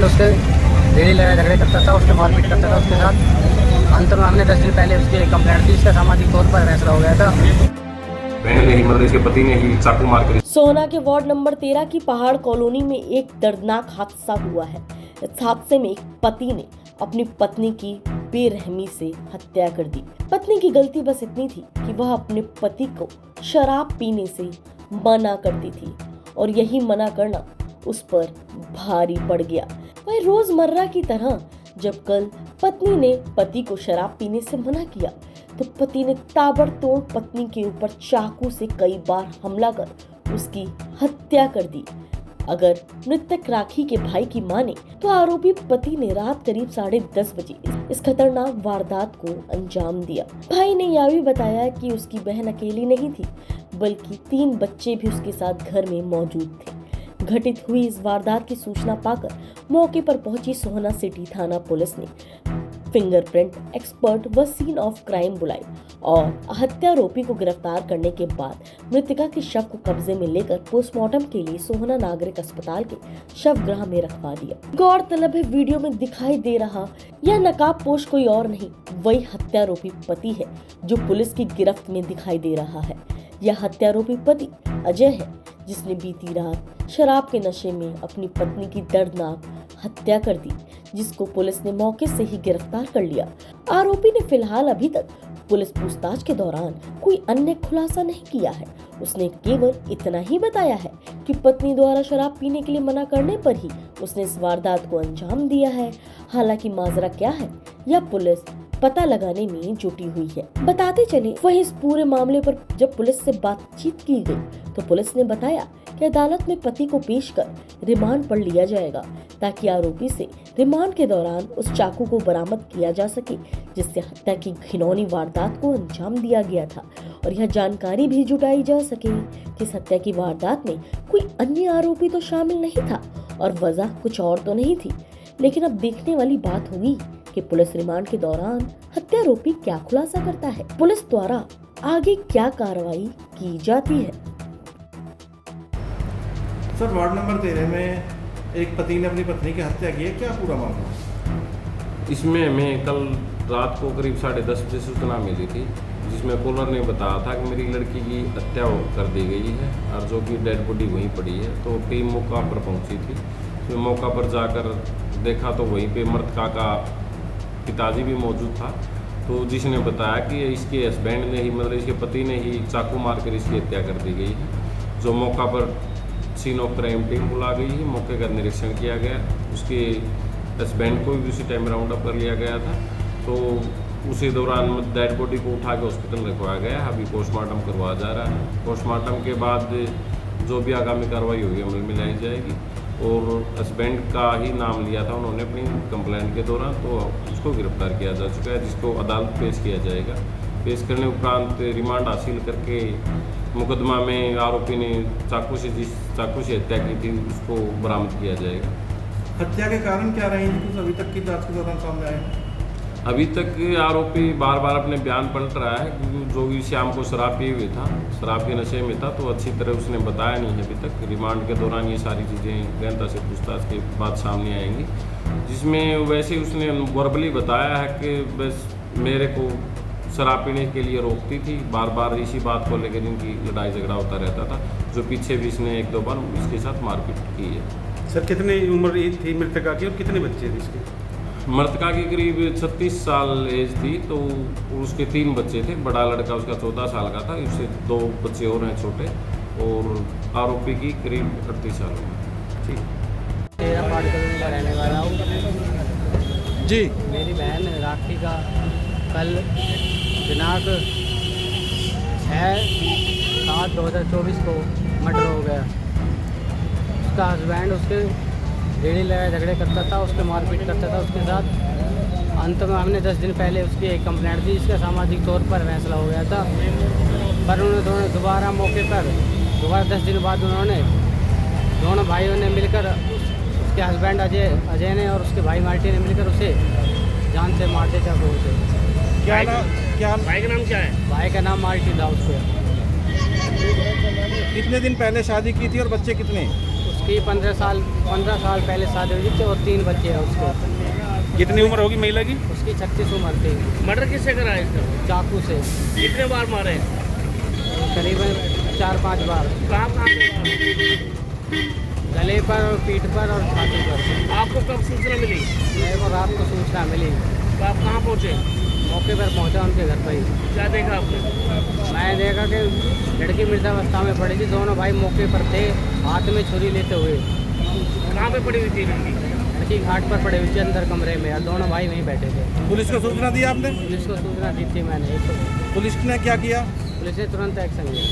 उसके रेडी लगा झगड़े करता था, उसके मारपीट करता था उसके साथ। अंत में हमने 10 दिन पहले उसकी कंप्लेंट दी, इसका सामाजिक तौर पर फैसला हो गया था। बहन ने ही मतलब इसके पति ने ही चाकू मार कर सोहना के वार्ड नंबर 13 की पहाड़ कॉलोनी में एक दर्दनाक हादसा हुआ है। इस हादसे में एक पति ने अपनी पत्नी की बेरहमी से हत्या कर दी। पत्नी की गलती बस इतनी थी कि वह अपने पति को शराब पीने से मना करती थी और यही मना करना उस पर भारी पड़ गया। वही रोजमर्रा की तरह जब कल पत्नी ने पति को शराब पीने से मना किया तो पति ने ताबड़तोड़ पत्नी के ऊपर चाकू से कई बार हमला कर उसकी हत्या कर दी। अगर मृतक राखी के भाई की माने तो आरोपी पति ने रात करीब 10:30 बजे इस खतरनाक वारदात को अंजाम दिया। भाई ने यह भी बताया कि उसकी बहन अकेली नहीं थी, बल्कि 3 बच्चे भी उसके साथ घर में मौजूद थे। घटित हुई इस वारदात की सूचना पाकर मौके पर पहुंची सोहना सिटी थाना पुलिस ने फिंगरप्रिंट एक्सपर्ट व सीन ऑफ क्राइम बुलाई और हत्यारोपी को गिरफ्तार करने के बाद मृतका के शव को कब्जे में लेकर पोस्टमार्टम के लिए सोहना नागरिक अस्पताल के शवगृह में रखवा दिया। गौरतलब है, वीडियो में दिखाई दे रहा यह नकाबपोश कोई और नहीं, वही हत्यारोपी पति है जो पुलिस की गिरफ्त में दिखाई दे रहा है। यह हत्यारोपी पति अजय है, जिसने बीती रात शराब के नशे में अपनी पत्नी की दर्दनाक हत्या कर दी, जिसको पुलिस ने मौके से ही गिरफ्तार कर लिया। आरोपी ने फिलहाल अभी तक पुलिस पूछताछ के दौरान कोई अन्य खुलासा नहीं किया है। उसने केवल इतना ही बताया है कि पत्नी द्वारा शराब पीने के लिए मना करने पर ही उसने इस वारदात को अंजाम दिया है। हालांकि माजरा क्या है यह पुलिस पता लगाने में जुटी हुई है। बताते चले, वहीं इस पूरे मामले पर जब पुलिस से बातचीत की गई तो पुलिस ने बताया कि अदालत में पति को पेश कर रिमांड पर लिया जाएगा, ताकि आरोपी से रिमांड के दौरान उस चाकू को बरामद किया जा सके जिससे हत्या की घिनौनी वारदात को अंजाम दिया गया था, और यह जानकारी भी जुटाई जा सके कि इस हत्या की वारदात में कोई अन्य आरोपी तो शामिल नहीं था और वजह कुछ और तो नहीं थी। लेकिन अब देखने वाली बात होगी कि पुलिस रिमांड के दौरान हत्यारोपी क्या खुलासा करता है, पुलिस द्वारा आगे क्या कार्रवाई की जाती है। सर, वार्ड नंबर 13 में एक पति ने अपनी पत्नी की हत्या की है, क्या पूरा मामला? इसमें हमें कल रात को करीब 10:30 बजे सूचना मिली थी, जिसमें कॉलर ने बताया था कि मेरी लड़की की हत्या कर दी गई है और जो कि डेड बॉडी वहीं पड़ी है। तो टीम मौका पर पहुंची थी, तो मौका पर जाकर देखा तो वहीं पे मृतका का पिताजी भी मौजूद था। तो जिसने बताया कि इसके हस्बैंड ने ही मतलब इसके पति ने ही चाकू मारकर इसकी हत्या कर दी गई है। जो मौका पर सीन ऑफ क्राइम टीम बुला गई है, मौके का निरीक्षण किया गया, उसके हस्बैंड को भी उसी टाइम राउंड अप कर लिया गया था। तो उसी दौरान डेड बॉडी को उठा के हॉस्पिटल रखवाया गया, अभी पोस्टमार्टम करवाया जा रहा है। पोस्टमार्टम के बाद जो भी आगामी कार्रवाई होगी अमल में लाई जाएगी। और हस्बैंड का ही नाम लिया था उन्होंने अपनी कंप्लेंट के दौरान, तो उसको गिरफ्तार किया जा चुका है, जिसको अदालत पेश किया जाएगा। पेश करने उपरांत रिमांड हासिल करके मुकदमा में आरोपी ने जिस चाकू से हत्या की थी उसको बरामद किया जाएगा। हत्या के कारण क्या रहे हैं, कुछ अभी तक की जांच के दौरान सामने आए? अभी तक आरोपी बार बार अपने बयान पलट रहा है, क्योंकि जो भी शाम को शराब पिए हुए था, शराब के नशे में था, तो अच्छी तरह उसने बताया नहीं है अभी तक। रिमांड के दौरान ये सारी चीज़ें गहनता से पूछताछ के बाद सामने आएंगी, जिसमें वैसे उसने वर्बली बताया है कि बस मेरे को शराब पीने के लिए रोकती थी, बार बार इसी बात को लेकर इनकी लड़ाई झगड़ा होता रहता था, जो पीछे भी इसने 1-2 बार इसके साथ मारपीट की है। सर, कितनी उम्र थी मृतका की और कितने बच्चे थे इसके? मृतका की करीब 36 साल एज थी, तो उसके 3 बच्चे थे। बड़ा लड़का उसका 14 साल का था, उससे 2 बच्चे और हैं छोटे, और आरोपी की करीब 38 साल उम्र। ठीक, तेरा पहाड़ कॉलोनी का रहने वाला हूँ जी। मेरी बहन राखी का कल दिनांक 6/7/2024 को मर्डर हो गया। उसका हस्बैंड उसके रेडी लगा झगड़े करता था, उसके मारपीट करता था उसके साथ। अंत में हमने 10 दिन पहले उसकी एक कंप्लेंट दी, जिसका सामाजिक तौर पर फैसला हो गया था। पर उन्होंने दोबारा मौके पर 10 दिन बाद उन्होंने दोनों भाइयों ने मिलकर उसके हस्बैंड अजय ने और उसके भाई मार्टी ने मिलकर उसे जान से मार दिया चाकू से। क्या भाई का नाम क्या है? भाई का नाम मार्टी था उसको। कितने दिन पहले शादी की थी और बच्चे कितने? उसकी 15 साल पहले शादी हुई थी और 3 बच्चे हैं उसके। कितनी उम्र होगी महिला की? उसकी 36 उम्र थी। मर्डर किससे करा है इसका? चाकू से कितने बार मारे? करीबन 4-5 बार, कहाँ पे? गले पर और पीठ पर और छाती पर। आपको कब सूचना मिली? मेरे को रात को सूचना मिली, तो आप कहाँ पहुँचे? मौके पर पहुंचा उनके घर पर ही। क्या देखा आपने? मैं देखा कि लड़की मृतावस्था में पड़ी थी, दोनों भाई मौके पर थे, हाथ में छुरी लेते हुए। कहाँ पे पड़ी हुई थी लड़की? लड़की घाट पर पड़ी हुई थी अंदर कमरे में, और दोनों भाई वहीं बैठे थे। पुलिस को सूचना दी आपने? पुलिस को सूचना दी थी मैंने। पुलिस ने क्या किया? पुलिस ने तुरंत एक्शन लिया।